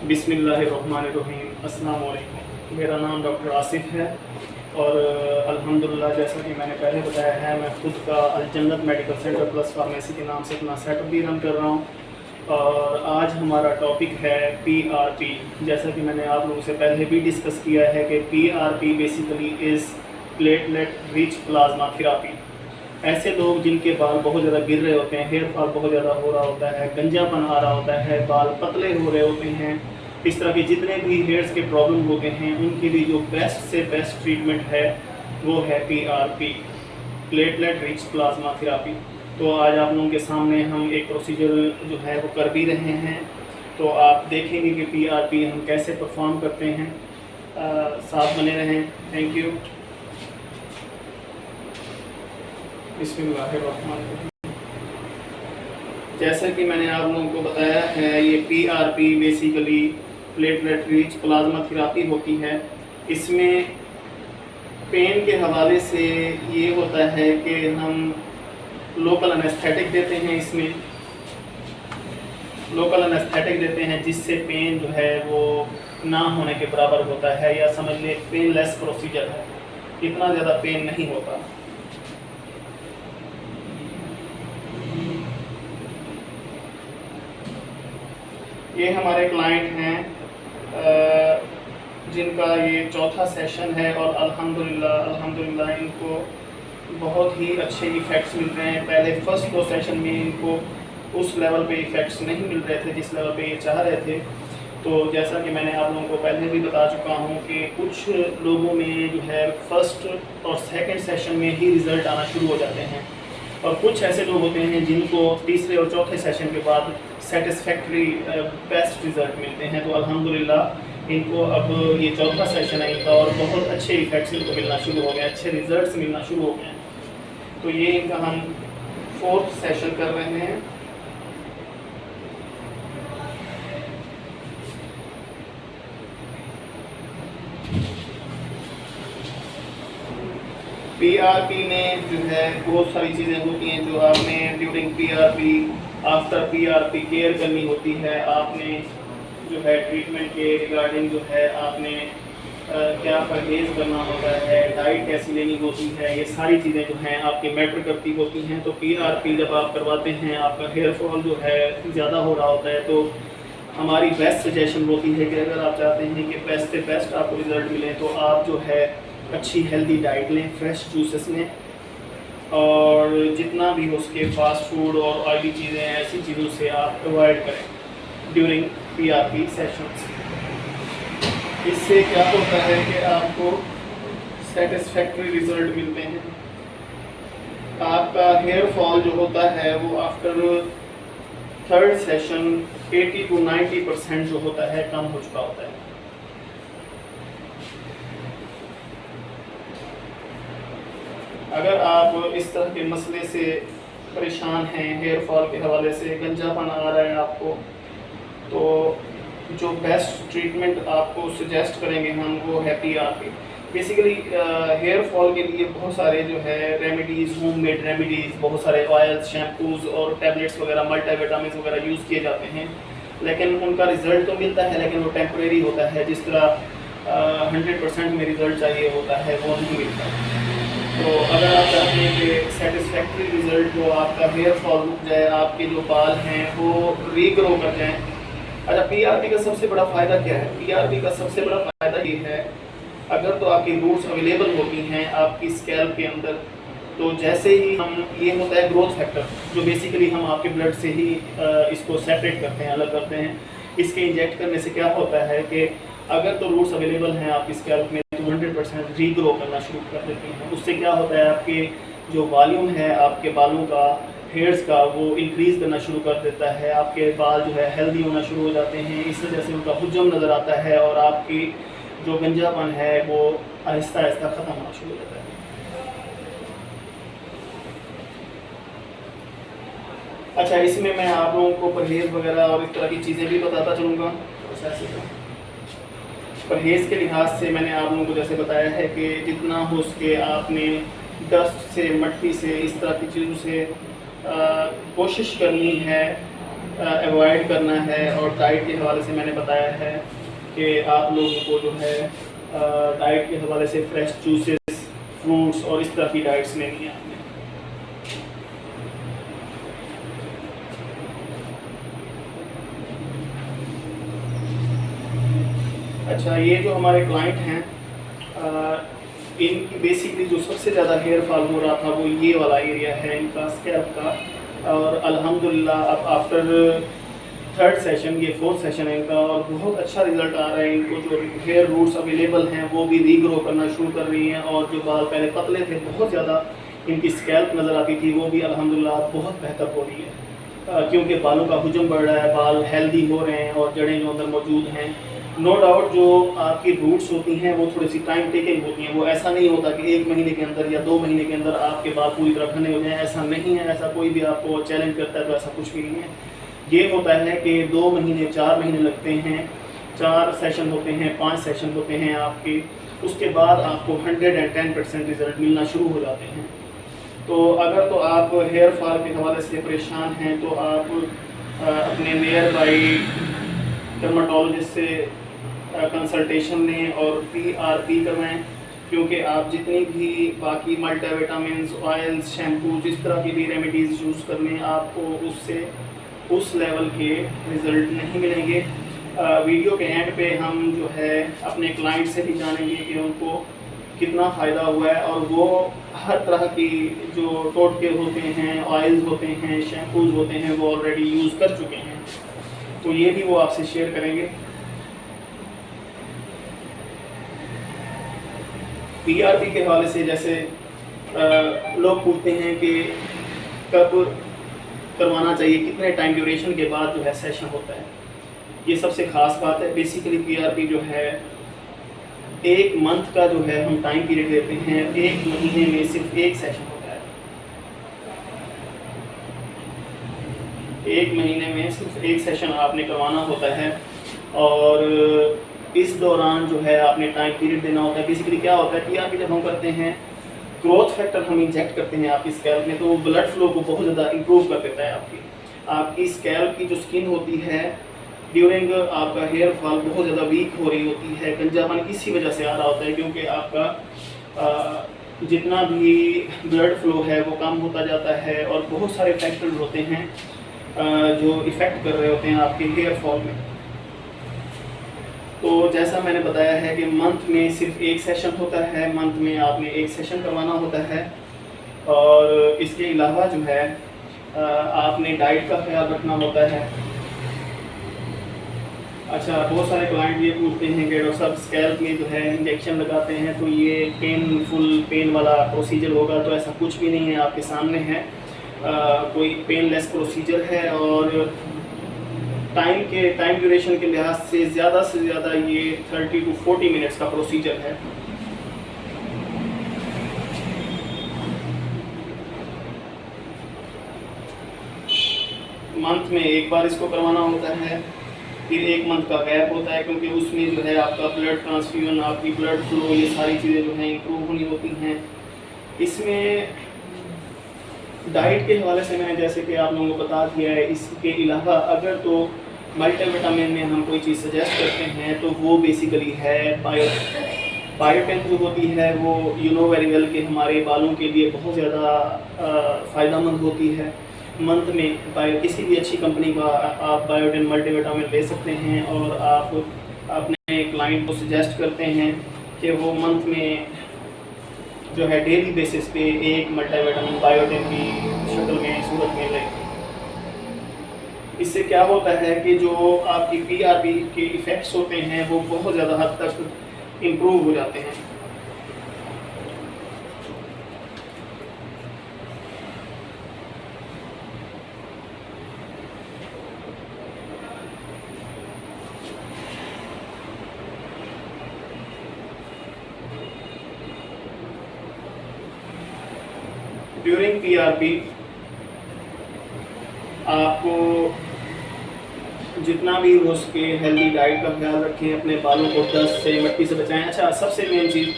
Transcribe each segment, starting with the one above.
बिस्मिल्लाहिर्रहमानिर्रहीम। अस्सलाम वालेकुम। मेरा नाम डॉक्टर आसिफ है और अल्हम्दुलिल्लाह जैसा कि मैंने पहले बताया है, मैं ख़ुद का अल-जन्नत मेडिकल सेंटर प्लस फार्मेसी के नाम से अपना सेटअप भी रन कर रहा हूँ। और आज हमारा टॉपिक है पीआरपी। जैसा कि मैंने आप लोगों से पहले भी डिस्कस किया है कि PRP basically is platelet rich plasma therapy. ऐसे लोग जिनके बाल बहुत ज़्यादा गिर रहे होते हैं, हेयर फॉल बहुत ज़्यादा हो रहा होता है, गंजापन आ रहा होता है, बाल पतले हो रहे होते हैं, इस तरह के जितने भी हेयर्स के प्रॉब्लम होते हैं, उनके लिए जो बेस्ट से बेस्ट ट्रीटमेंट है वो है PRP, platelet rich plasma therapy. तो आज आप लोगों के सामने हम एक प्रोसीजर जो है वो कर भी रहे हैं, तो आप देखेंगे कि पीआरपी हम कैसे परफॉर्म करते हैं। साथ बने रहें। Thank you. बिस्मिल्लाहिर्रहमानिर्रहीम। जैसा कि मैंने आप लोगों को बताया है, ये PRP basically platelet rich plasma therapy होती है। इसमें पेन के हवाले से ये होता है कि हम लोकल एनेस्थेटिक देते हैं। इसमें लोकल एनेस्थेटिक देते हैं जिससे पेन जो है वो ना होने के बराबर होता है, या समझ ले पेनलेस प्रोसीजर है, इतना ज़्यादा पेन नहीं होता। ये हमारे क्लाइंट हैं जिनका ये चौथा सेशन है और अल्हम्दुलिल्लाह इनको बहुत ही अच्छे इफ़ेक्ट्स मिल रहे हैं। पहले फर्स्ट 2 सेशन में इनको उस लेवल पे इफ़ेक्ट्स नहीं मिल रहे थे जिस लेवल पे ये चाह रहे थे। तो जैसा कि मैंने आप लोगों को पहले भी बता चुका हूँ कि कुछ लोगों में जो है फर्स्ट और सेकंड सेशन में ही रिज़ल्ट आना शुरू हो जाते हैं, और कुछ ऐसे लोग होते हैं जिनको तीसरे और चौथे सेशन के बाद सेटिस्फैक्ट्री बेस्ट रिज़ल्ट मिलते हैं। तो अल्हम्दुलिल्लाह इनको अब ये चौथा सेशन है इनका और बहुत अच्छे इफ़ेक्ट्स इनको मिलना शुरू हो गए, अच्छे रिज़ल्ट्स मिलना शुरू हो गए। तो ये इनका हम 4th सेशन कर रहे हैं। पीआरपी में जो है बहुत सारी चीज़ें होती हैं जो आपने during PRP, after PRP care करनी होती है। आपने जो है ट्रीटमेंट के रिगार्डिंग जो है आपने क्या परहेज़ करना होता है, डाइट कैसी लेनी होती है, ये सारी चीज़ें जो हैं आपके मैटर करती होती हैं। तो पीआरपी जब आप करवाते हैं, आपका हेयर फॉल जो है ज़्यादा हो रहा होता है, तो हमारी बेस्ट सजेशन होती है कि अगर आप चाहते हैं कि बेस्ट से बेस्ट आपको रिज़ल्ट मिले तो आप जो है अच्छी हेल्दी डाइट लें, फ्रेश जूसेस लें, और जितना भी हो सके फास्ट फूड और ऑयली चीज़ें, ऐसी चीज़ों से आप अवॉइड करें ड्यूरिंग पीआरपी सेशंस। इससे क्या होता है कि आपको सेटिस्फैक्ट्री रिज़ल्ट मिलते हैं। आपका हेयर फॉल जो होता है वो आफ्टर 3rd सेशन 80 to 90% जो होता है कम हो चुका होता है। अगर आप इस तरह के मसले से परेशान हैं, हेयर फॉल के हवाले से गंजापन आ रहा है आपको, तो जो बेस्ट ट्रीटमेंट आपको सजेस्ट करेंगे हम वो है पीआरपी। बेसिकली हेयर फॉल के लिए बहुत सारे जो है रेमेडीज़, होममेड रेमेडीज़, बहुत सारे ऑयल्स, शैम्पूज़ और टैबलेट्स वगैरह, मल्टीविटामिन्स वगैरह यूज़ किए जाते हैं, लेकिन उनका रिज़ल्ट तो मिलता है लेकिन वो टेम्परेरी होता है। जिस तरह 100% में रिज़ल्ट चाहिए होता है वो नहीं मिलता। तो अगर आप चाहते हैं कि सेटिस्फैक्ट्री रिज़ल्ट हो, आपका हेयर फॉल रुक जाए, आपके जो बाल हैं वो रीग्रो कर जाएं। अच्छा, पीआरपी का सबसे बड़ा फ़ायदा क्या है? पीआरपी का सबसे बड़ा फ़ायदा ये है, अगर तो आपकी रूट्स अवेलेबल होती हैं आपकी स्कैल्प के अंदर, तो जैसे ही हम, ये होता है ग्रोथ फैक्टर जो बेसिकली हम आपके ब्लड से ही इसको सेपरेट करते हैं, अलग करते हैं। इसके इंजेक्ट करने से क्या होता है कि अगर तो रूट्स अवेलेबल हैं आपकी स्कैल्प में तो 100% रीग्रो करना शुरू कर देती हैं। उससे क्या होता है, आपके जो वॉल्यूम है आपके बालों का, हेयर्स का, वो इंक्रीज़ करना शुरू कर देता है। आपके बाल जो है हेल्दी होना शुरू हो जाते हैं, इस वजह से उनका हुजम नज़र आता है और आपकी जो गंजापन है वो आहिस्ता आहिस्ता ख़त्म होना शुरू हो जाता है। अच्छा, इसमें मैं आप लोगों को परहेज़ वगैरह और इस तरह की चीज़ें भी बताता चलूँगा। परहेज़ के लिहाज से मैंने आप लोगों को जैसे बताया है कि जितना हो सके आपने डस्ट से, मट्टी से, इस तरह की चीज़ों से कोशिश करनी है अवॉइड करना है। और डाइट के हवाले से मैंने बताया है कि आप लोगों को जो है डाइट के हवाले से फ्रेश जूसेस, फ्रूट्स और इस तरह की डाइट्स लेनी है आपने। अच्छा, ये जो हमारे क्लाइंट हैं इनकी बेसिकली जो सबसे ज़्यादा हेयर फॉल हो रहा था वो ये वाला एरिया है इनका स्कैल्प का। और अल्हम्दुलिल्लाह अब आफ्टर 3rd सेशन, ये 4th सेशन है इनका, और बहुत अच्छा रिजल्ट आ रहा है। इनको जो हेयर रूट्स अवेलेबल हैं वो भी रीग्रो करना शुरू कर रही हैं, और जो बाल पहले पतले थे बहुत ज़्यादा इनकी स्कैल्प नज़र आती थी वो भी अल्हम्दुलिल्लाह बहुत बेहतर हो रही है, क्योंकि बालों का हुजम बढ़ रहा है, बाल हेल्दी हो रहे हैं और जड़ें जो अंदर मौजूद हैं। नो डाउट जो आपकी रूट्स होती हैं वो थोड़ी सी टाइम टेकिंग होती हैं, वो ऐसा नहीं होता कि 1 महीने के अंदर या 2 महीने के अंदर आपके बाल पूरी तरह घने हो जाएं, ऐसा नहीं है। ऐसा कोई भी आपको चैलेंज करता है तो ऐसा कुछ भी नहीं है। ये होता है कि 2 महीने 4 महीने लगते हैं, 4 सेशन होते हैं, 5 सेशन होते हैं आपके, उसके बाद आपको 110% रिज़ल्ट मिलना शुरू हो जाते हैं। तो अगर तो आप हेयर फॉल के हवाले से परेशान हैं तो आप अपने नियर बाई डर्माटोलॉजिस्ट से कंसल्टेशन लें और PRP करवाएं, क्योंकि आप जितनी भी बाकी मल्टीविटामिन्स, ऑयल्स, शैम्पू, जिस तरह की भी रेमेडीज़ यूज़ कर लें आपको उससे उस लेवल के रिज़ल्ट नहीं मिलेंगे। वीडियो के एंड पे हम जो है अपने क्लाइंट से भी जानेंगे कि उनको कितना फ़ायदा हुआ है, और वो हर तरह की जो टोटके होते हैं, ऑयल्स होते हैं, शैम्पूज़ होते हैं वो ऑलरेडी यूज़ कर चुके हैं, तो ये भी वो आपसे शेयर करेंगे। PRP के हवाले से जैसे लोग पूछते हैं कि कब करवाना चाहिए, कितने टाइम ड्यूरेशन के बाद जो है सेशन होता है, ये सबसे ख़ास बात है। बेसिकली PRP जो है 1 मंथ का जो है हम टाइम पीरियड देते हैं, 1 महीने में सिर्फ 1 सेशन होता है। 1 महीने में सिर्फ 1 सेशन आपने करवाना होता है, और इस दौरान जो है आपने टाइम पीरियड देना होता है। बेसिकली क्या होता है PRP जब हम करते हैं, ग्रोथ फैक्टर हम इंजेक्ट करते हैं आपकी स्कैल्प में, तो वो ब्लड फ्लो को बहुत ज़्यादा इंप्रूव कर देता है। आपकी स्कैल्प की जो स्किन होती है ड्यूरिंग आपका हेयर फॉल बहुत ज़्यादा वीक हो रही होती है, गंजापन इसी वजह से आ रहा होता है, क्योंकि आपका जितना भी ब्लड फ्लो है वो कम होता जाता है, और बहुत सारे फैक्टर्स होते हैं जो इफ़ेक्ट कर रहे होते हैं आपके हेयर फॉल में। तो जैसा मैंने बताया है कि मंथ में सिर्फ 1 सेशन होता है, मंथ में आपने 1 सेशन करवाना होता है, और इसके अलावा जो है आपने डाइट का ख्याल रखना होता है। अच्छा, बहुत सारे क्लाइंट ये पूछते हैं कि डॉक्टर साहब स्कैल्प में जो है इंजेक्शन लगाते हैं तो ये पेन वाला प्रोसीजर होगा, तो ऐसा कुछ भी नहीं है, आपके सामने है। कोई पेनलेस प्रोसीजर है, और टाइम ड्यूरेशन के लिहाज से ज़्यादा ये 30 to 40 मिनट्स का प्रोसीजर है। मंथ में 1 बार इसको करवाना होता है, फिर 1 मंथ का गैप होता है, क्योंकि उसमें जो है आपका ब्लड ट्रांसफ्यूजन, आपकी ब्लड फ्लो, ये सारी चीज़ें जो हैं इंप्रूव होनी होती हैं। इसमें डाइट के हवाले से मैंने जैसे कि आप लोगों को बता दिया है, इसके अलावा अगर तो मल्टीविटामिन में हम कोई चीज़ सजेस्ट करते हैं तो वो बेसिकली है बायोटिन जो होती है, वो यू नो वेरी वेल कि हमारे बालों के लिए बहुत ज़्यादा फ़ायदेमंद होती है। मंथ में किसी भी अच्छी कंपनी का आप बायोटिन मल्टीविटामिन ले सकते हैं, और आप अपने क्लाइंट को सजेस्ट करते हैं कि वो मंथ में जो है डेली बेसिस पे 1 मल्टीविटामिन बायोटिन की शक्ल में, सूरत में लें। इससे क्या होता है कि जो आपकी PRP के इफ़ेक्ट्स होते हैं वो बहुत ज़्यादा हद तक इम्प्रूव हो जाते हैं। ड्यूरिंग PRP आपको जितना भी हो सके हेल्दी डाइट का ख्याल रखें, अपने बालों को डस्ट से, मिट्टी से बचाएं। अच्छा, सबसे मेन चीज़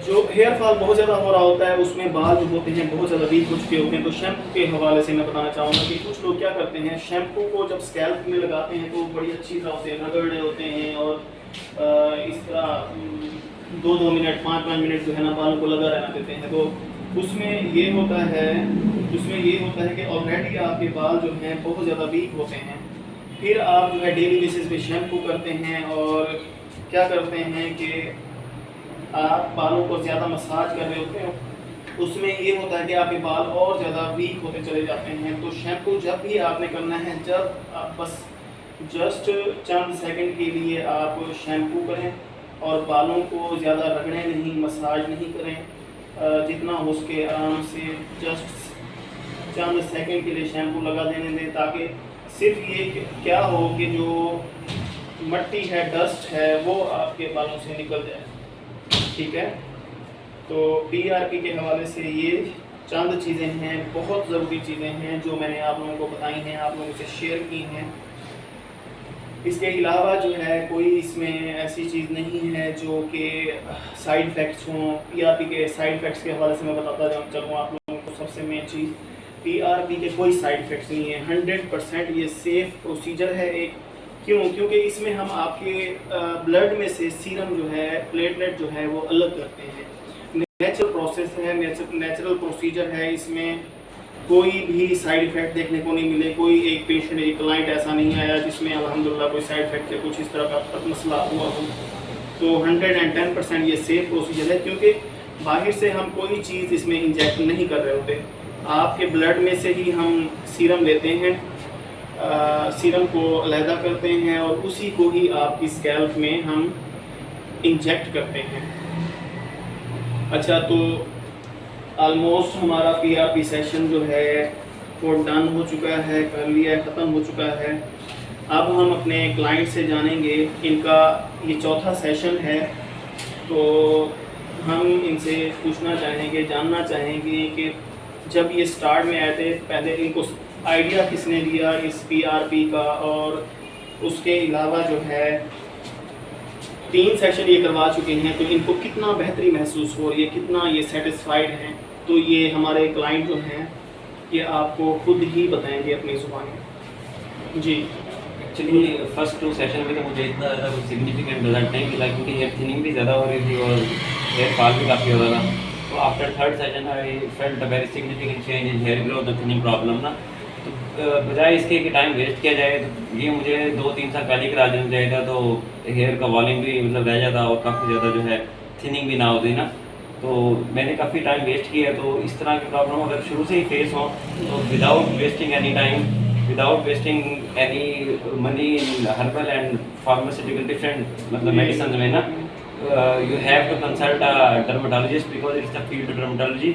जो हेयर फॉल बहुत ज़्यादा हो रहा होता है, उसमें बाल जो होते हैं बहुत ज़्यादा वीक हो चुके होते हैं, तो शैम्पू के हवाले से मैं बताना चाहूँगा कि कुछ लोग क्या करते हैं, शैम्पू को जब स्कैल्प में लगाते हैं तो बड़ी अच्छी तरह से रगड़ रहे होते हैं और इस तरह 2-2 मिनट 5-5 मिनट जो है ना बालों को लगा रहना देते हैं। तो उसमें ये होता है कि ऑलरेडी आपके बाल जो हैं बहुत ज़्यादा वीक होते हैं, फिर आप जो है डेली बेसिस पे शैम्पू करते हैं और क्या करते हैं कि आप बालों को ज़्यादा मसाज कर रहे होते हैं, उसमें ये होता है कि आपके बाल और ज़्यादा वीक होते चले जाते हैं। तो शैम्पू जब भी आपने करना है, जब आप बस जस्ट चंद सेकंड के लिए आप शैम्पू करें और बालों को ज़्यादा रगड़ें नहीं, मसाज नहीं करें, जितना हो सके आराम से जस्ट चंद सेकंड के लिए शैम्पू लगा देने दें, ताकि सिर्फ ये क्या हो कि जो मट्टी है, डस्ट है, वो आपके बालों से निकल जाए। ठीक है, तो PRP के हवाले से ये चंद चीज़ें हैं, बहुत ज़रूरी चीज़ें हैं जो मैंने आप लोगों को बताई हैं, आप लोगों से शेयर की हैं। इसके अलावा जो है कोई इसमें ऐसी चीज़ नहीं है जो कि साइड इफ़ेक्ट्स हों। PRP के साइड इफ़ेक्ट्स के हवाले से मैं बताता चलूँ आप लोगों को। सबसे मेन चीज़, PRP के कोई साइड इफ़ेक्ट्स नहीं है, 100% ये सेफ़ प्रोसीजर है एक। क्योंकि इसमें हम आपके ब्लड में से सीरम जो है, प्लेटलेट जो है वो अलग करते हैं। नेचुरल प्रोसेस है, नेचुरल प्रोसीजर है, इसमें कोई भी साइड इफ़ेक्ट देखने को नहीं मिले। कोई एक पेशेंट, एक क्लाइंट ऐसा नहीं आया जिसमें अल्हम्दुलिल्लाह कोई साइड इफ़ेक्ट या कुछ इस तरह का मसला हुआ हो। तो 110% ये सेफ़ प्रोसीजर है, क्योंकि बाहर से हम कोई चीज़ इसमें इंजेक्ट नहीं कर रहे होते। आपके ब्लड में से ही हम सीरम लेते हैं, सीरम को अलहदा करते हैं और उसी को ही आपकी स्कैल्प में हम इंजेक्ट करते हैं। अच्छा, तो ऑलमोस्ट हमारा PRP सेशन जो है वो डन हो चुका है, कर लिया है, ख़त्म हो चुका है। अब हम अपने क्लाइंट से जानेंगे, इनका ये चौथा सेशन है, तो हम इनसे पूछना चाहेंगे, जानना चाहेंगे कि जब ये स्टार्ट में आए थे, पहले इनको आइडिया किसने दिया इस PRP का, और उसके अलावा जो है 3 सेशन ये करवा चुके हैं, तो इनको कितना बेहतरी महसूस हो रही है, कितना ये सेटिस्फाइड हैं। तो ये हमारे क्लाइंट जो हैं ये आपको खुद ही बताएंगे अपनी ज़ुबानी। जी, एक्चुअली फर्स्ट 2 सेशन में तो मुझे इतना ज़्यादा कुछ सिग्निफिकेंट रिजल्ट नहीं मिला, क्योंकि हेयर थिनिंग भी ज़्यादा हो रही थी और हेयर फॉल भी काफ़ी हो रहा था। तो after 3rd session I felt a very significant change in hair growth और थिनिंग प्रॉब्लम ना। तो बजाय इसके कि टाइम वेस्ट किया जाए, तो ये मुझे 2-3 साल पहले करा देना चाहिए था, तो हेयर का वॉल्यूम भी मतलब रह जाता और काफ़ी ज़्यादा जो है थिनिंग भी ना होती ना। तो मैंने काफ़ी टाइम वेस्ट किया। तो इस तरह की प्रॉब्लम अगर शुरू से ही फेस हो, तो without wasting any time, without wasting any money in herbal and pharmaceutical different मतलब मेडिसिन में ना, you have to consult a dermatologist because it's the field of dermatology,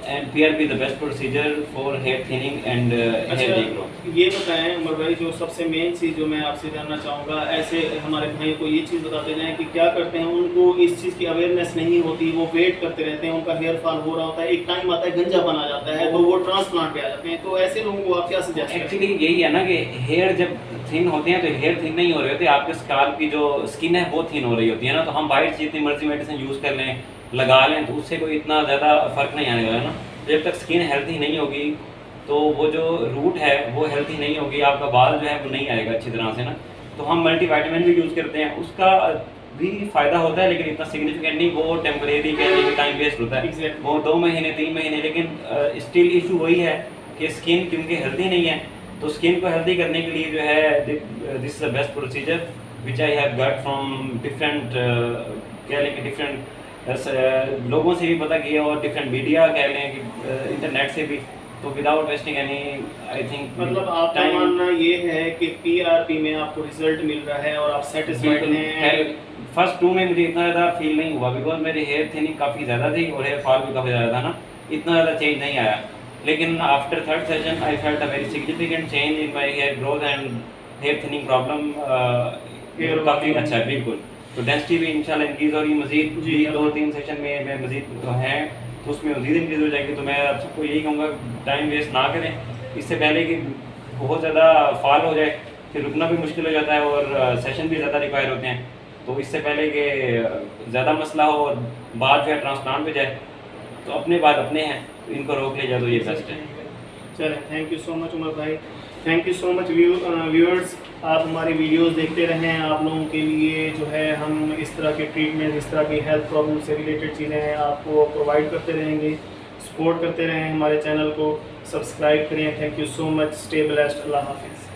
and PRP is the best procedure for hair thinning and hair regrowth. ये बताएं उमर भाई, जो सबसे main चीज़ जो मैं आपसे जानना चाहूँगा, ऐसे हमारे भाई को ये चीज़ बताते जाएं कि क्या करते हैं, उनको इस चीज़ की अवेयरनेस नहीं होती, वो वेट करते रहते हैं, उनका हेयर फॉल हो रहा होता है, एक टाइम आता है गंजापन आ जाता है, तो वो ट्रांसप्लांट पे आ जाते हैं। तो ऐसे लोगों को आप क्या सजेस्ट करें? एक्चुअली यही है ना कि हेयर जब थिन होते हैं तो हेयर थिन नहीं हो रहे होते, आपके स्काल्प की जो स्किन है वो थिन हो रही होती है ना। तो हम बाहर से जितनी मर्जी मेडिसिन यूज़ कर लें, लगा लें, तो उससे कोई इतना ज़्यादा फ़र्क नहीं आने वाला ना। जब तक स्किन हेल्थी नहीं होगी, तो वो जो रूट है वो हेल्थी नहीं होगी, आपका बाल जो है वो नहीं आएगा अच्छी तरह से ना। तो हम मल्टीविटामिन भी यूज़ करते हैं, उसका भी फ़ायदा होता है, लेकिन इतना सिग्निफिकेंट नहीं, वो टेम्परेरी कहने के टाइम वेस्ट होता है, वो 2 महीने 3 महीने। लेकिन स्टिल इशू वही है कि स्किन क्योंकि हेल्थी नहीं है, तो स्किन को हेल्थी करने के लिए जो है this is the best procedure which I have got from different कह लें कि डिफरेंट लोगों से भी पता किया और डिफरेंट मीडिया कह लें कि इंटरनेट से भी। तो without wasting any I think, मतलब आपका मानना ये है कि PRP में आपको रिजल्ट मिल रहा है और आप सेटिस्फाइड हैं? फर्स्ट 2 में मुझे इतना ज़्यादा फील नहीं हुआ, बिकॉज मेरी हेयर थिनिंग काफ़ी ज़्यादा थी और हेयर फॉल भी काफ़ी ज़्यादा था ना, इतना ज़्यादा चेंज नहीं आया। लेकिन after 3rd session I felt a very significant change in my hair growth and hair thinning problem काफ़ी अच्छा है, बिल्कुल। तो डेंसिटी भी इंशाल्लाह इंक्रीज़ हो रही है मज़ीद, 2-3 सेशन में मज़ीद हैं, तो उसमें मज़ीद इंक्रीज़ हो जाएगी। तो मैं आप सबको यही कहूँगा टाइम वेस्ट ना करें, इससे पहले कि बहुत ज़्यादा फॉल हो जाए, फिर रुकना भी मुश्किल हो जाता है और सेशन भी ज़्यादा रिक्वायर होते हैं। तो इससे पहले कि ज़्यादा मसला हो और बाद जो है ट्रांसप्लांट पे जाए, तो अपने बाद अपने हैं, तो इनको रोक लिया जाए तो ये बेस्ट है। चलें, thank you so much Umar भाई, thank you so much viewers. आप हमारी वीडियोस देखते रहें, आप लोगों के लिए जो है हम इस तरह के ट्रीटमेंट, इस तरह की हेल्थ प्रॉब्लम से रिलेटेड चीज़ें आपको प्रोवाइड करते रहेंगे। सपोर्ट करते रहें हमारे चैनल को, सब्सक्राइब करें। Thank you so much, stay blessed, अल्लाह हाफिज़।